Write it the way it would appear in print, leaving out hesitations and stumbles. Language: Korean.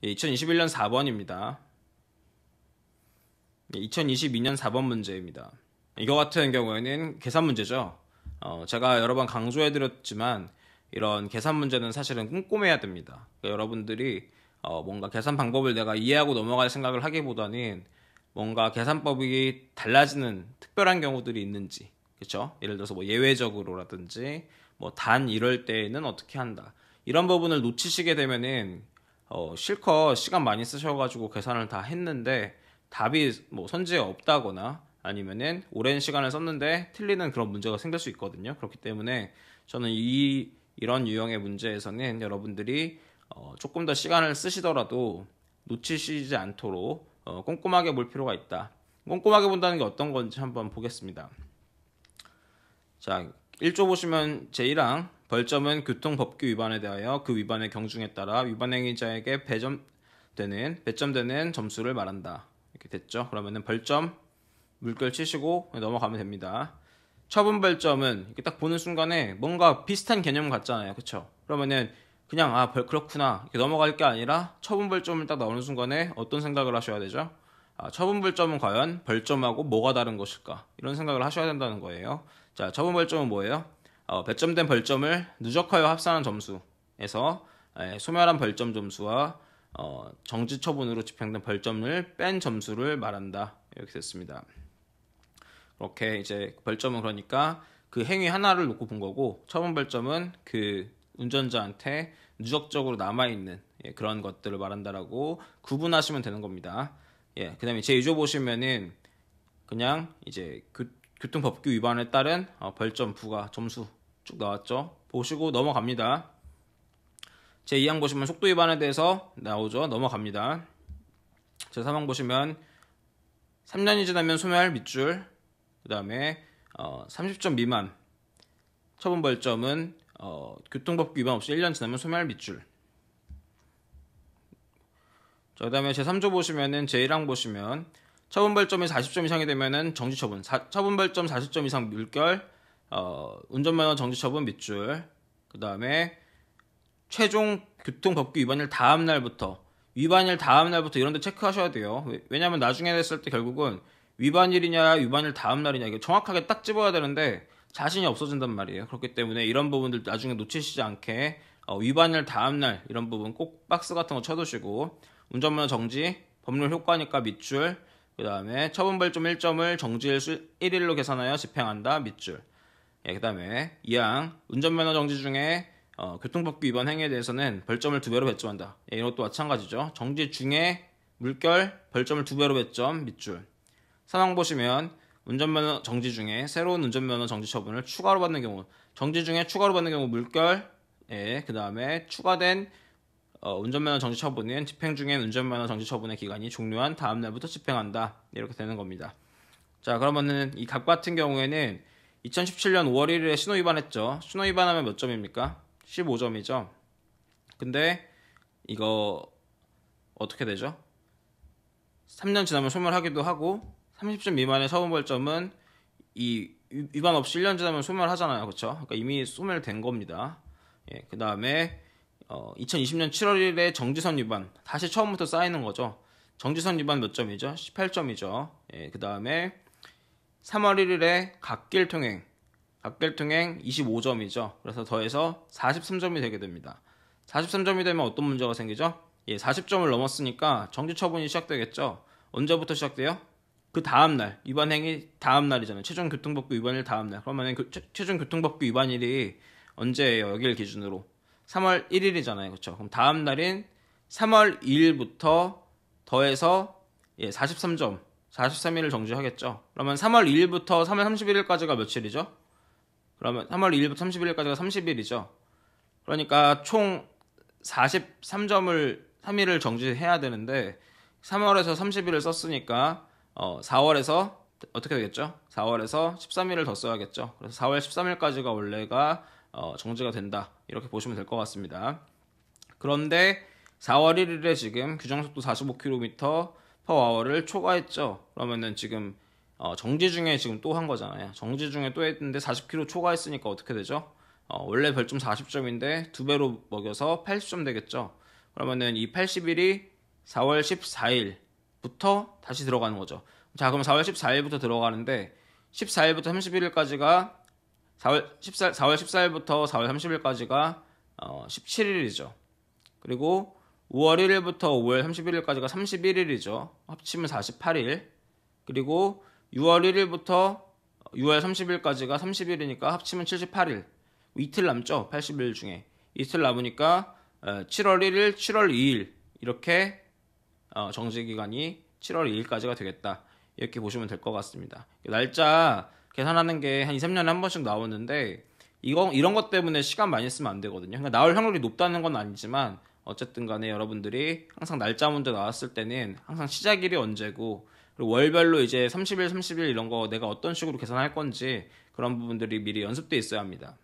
2021년 4번입니다. 2022년 4번 문제입니다. 이거 같은 경우에는 계산 문제죠. 제가 여러 번 강조해드렸지만 이런 계산 문제는 사실은 꼼꼼해야 됩니다. 그러니까 여러분들이 뭔가 계산 방법을 내가 이해하고 넘어갈 생각을 하기보다는 뭔가 계산법이 달라지는 특별한 경우들이 있는지, 그렇죠? 예를 들어서 뭐 예외적으로라든지 뭐 단 이럴 때에는 어떻게 한다, 이런 부분을 놓치시게 되면은 실컷 시간 많이 쓰셔가지고 계산을 다 했는데 답이 뭐 선지에 없다거나 아니면은 오랜 시간을 썼는데 틀리는 그런 문제가 생길 수 있거든요. 그렇기 때문에 저는 이런 유형의 문제에서는 여러분들이 조금 더 시간을 쓰시더라도 놓치시지 않도록 꼼꼼하게 볼 필요가 있다. 꼼꼼하게 본다는 게 어떤 건지 한번 보겠습니다. 자, 1조 보시면 제1항 벌점은 교통법규 위반에 대하여 그 위반의 경중에 따라 위반 행위자에게 배점되는 점수를 말한다. 이렇게 됐죠. 그러면은 벌점 물결 치시고 넘어가면 됩니다. 처분 벌점은 이렇게 딱 보는 순간에 뭔가 비슷한 개념 같잖아요. 그쵸? 그러면은 그냥 그렇구나 이렇게 넘어갈 게 아니라 처분 벌점을 딱 나오는 순간에 어떤 생각을 하셔야 되죠? 처분 벌점은 과연 벌점하고 뭐가 다른 것일까? 이런 생각을 하셔야 된다는 거예요. 자, 처분 벌점은 뭐예요? 배점된 벌점을 누적하여 합산한 점수에서 소멸한 벌점 점수와 정지 처분으로 집행된 벌점을 뺀 점수를 말한다. 이렇게 됐습니다. 그렇게 이제 벌점은 그러니까 그 행위 하나를 놓고 본 거고, 처분 벌점은 그 운전자한테 누적적으로 남아있는 그런 것들을 말한다라고 구분하시면 되는 겁니다. 그 다음에 제2조 보시면은 그냥 이제 교통법규 위반에 따른 벌점 부과 점수 쭉 나왔죠. 보시고 넘어갑니다. 제2항 보시면 속도 위반에 대해서 나오죠. 넘어갑니다. 제3항 보시면 3년이 지나면 소멸 밑줄, 그 다음에 30점 미만 처분 벌점은 교통법규 위반 없이 1년 지나면 소멸 밑줄. 자, 그 다음에 제3조 보시면은 제1항 보시면 처분 벌점이 40점 이상이 되면은 정지 처분, 처분 벌점 40점 이상 물결, 운전면허 정지 처분 밑줄. 그 다음에 최종 교통법규 위반일 다음 날부터 이런 데 체크하셔야 돼요. 왜냐면 나중에 됐을 때 결국은 위반일이냐 위반일 다음 날이냐 이게 정확하게 딱 집어야 되는데 자신이 없어진단 말이에요. 그렇기 때문에 이런 부분들 나중에 놓치시지 않게 위반일 다음 날 이런 부분 꼭 박스 같은 거 쳐두시고, 운전면허 정지 법률 효과니까 밑줄, 그 다음에 처분 벌점 1점을 정지일 수 1일로 계산하여 집행한다 밑줄. 그 다음에 2항 운전면허 정지 중에 교통법규 위반 행위에 대해서는 벌점을 2배로 배점한다. 이것도 마찬가지죠. 정지 중에 물결 벌점을 2배로 배점 밑줄. 3항 보시면 운전면허 정지 중에 새로운 운전면허 정지 처분을 추가로 받는 경우, 정지 중에 추가로 받는 경우 물결. 그 다음에 추가된 운전면허 정지 처분은 집행 중엔 운전면허 정지 처분의 기간이 종료한 다음 날부터 집행한다. 이렇게 되는 겁니다. 자, 그러면은 이 갑 같은 경우에는 2017년 5월 1일에 신호 위반했죠. 신호 위반하면 몇 점입니까? 15점이죠. 근데 이거 어떻게 되죠? 3년 지나면 소멸하기도 하고 30점 미만의 처분 벌점은 이 위반 없이 1년 지나면 소멸하잖아요. 그렇죠? 그러니까 이미 소멸된 겁니다. 그 다음에 2020년 7월 1일에 정지선 위반, 다시 처음부터 쌓이는 거죠. 정지선 위반 몇 점이죠? 18점이죠. 그 다음에 3월 1일에 갓길 통행 25점이죠. 그래서 더해서 43점이 되게 됩니다. 43점이 되면 어떤 문제가 생기죠? 40점을 넘었으니까 정지 처분이 시작되겠죠. 언제부터 시작돼요? 그 다음날, 위반 행위 다음날이잖아요. 최종 교통법규 위반일 다음날. 그러면 최종 교통법규 위반일이 언제예요? 여기를 기준으로 3월 1일이잖아요. 그렇죠? 그럼 다음 날인 3월 2일부터 더해서 43점, 43일을 정지하겠죠. 그러면 3월 2일부터 3월 31일까지가 며칠이죠? 그러면 3월 2일부터 31일까지가 30일이죠. 그러니까 총 43점을 3일을 정지해야 되는데 3월에서 30일을 썼으니까 4월에서 어떻게 되겠죠? 4월에서 13일을 더 써야겠죠. 그래서 4월 13일까지가 원래가 정지가 된다. 이렇게 보시면 될 것 같습니다. 그런데 4월 1일에 지금 규정속도 45km/h를 초과했죠. 그러면은 지금 정지 중에 지금 또 한 거잖아요. 정지 중에 또 했는데 40km 초과했으니까 어떻게 되죠? 원래 벌점 40점인데 2배로 먹여서 80점 되겠죠. 그러면은 이 80일이 4월 14일부터 다시 들어가는 거죠. 자, 그럼 4월 14일부터 들어가는데 14일부터 31일까지가 4월 14일부터 4월 30일까지가 17일이죠. 그리고 5월 1일부터 5월 31일까지가 31일이죠. 합치면 48일. 그리고 6월 1일부터 6월 30일까지가 30일이니까 합치면 78일. 이틀 남죠. 80일 중에. 이틀 남으니까 7월 1일, 7월 2일 이렇게 정지기간이 7월 2일까지가 되겠다. 이렇게 보시면 될 것 같습니다. 날짜 계산하는 게 한 2, 3년에 한 번씩 나오는데 이런 것 때문에 시간 많이 쓰면 안 되거든요. 그러니까 나올 확률이 높다는 건 아니지만 어쨌든 간에 여러분들이 항상 날짜 문제 나왔을 때는 항상 시작일이 언제고 그리고 월별로 이제 30일, 30일 이런 거 내가 어떤 식으로 계산할 건지 그런 부분들이 미리 연습돼 있어야 합니다.